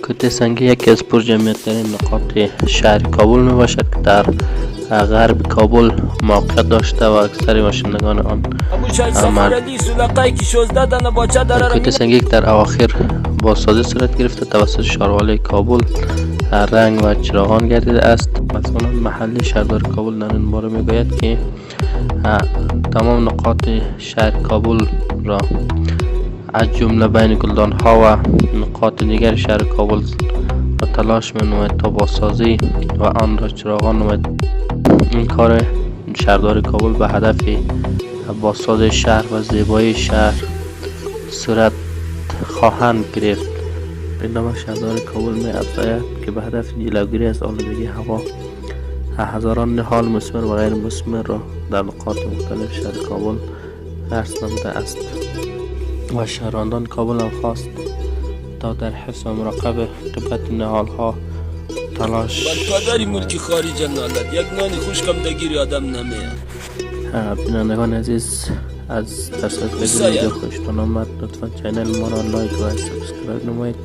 کوته سنگی یکی از پرجمعیت‌ترین نقاط شهر کابل می باشد که در غرب کابل موقعیت داشته و اکثر باشندگان آن کوته سنگی که در اواخر بازسازی صورت گرفته توسط شاروالی کابل رنگ و چراغان گردیده است. مسئولان محلی شهردار کابل در این باره میگوید که تمام نقاط شهر کابل را از جمله بین گلدان‌ها و نقاط دیگر شهر کابل را تلاش می‌نماید تا بازسازی و آن را چراغان نماید. این کار شهردار کابل به هدف بازسازی شهر و زیبایی شهر صورت خواهند گرفت. اینما شهردار کابل می‌افزاید که به هدف جلوگیری از آلودگی هوا هزاران نهال مثمر و غیر مثمر را در نقاط مختلف شهر کابل رسم نموده است و شهروندان کابل هم خواست تا در حفظ و مراقبه قبط نهال‌ها تلاش پدری ملک خارج نالد یک نان خوشکم دگیری آدم نمیاد. بینندگان عزیز از درصد ویدیو خوشتون آمد لطفا چینل ما را لایک و سابسکرایب نمایید.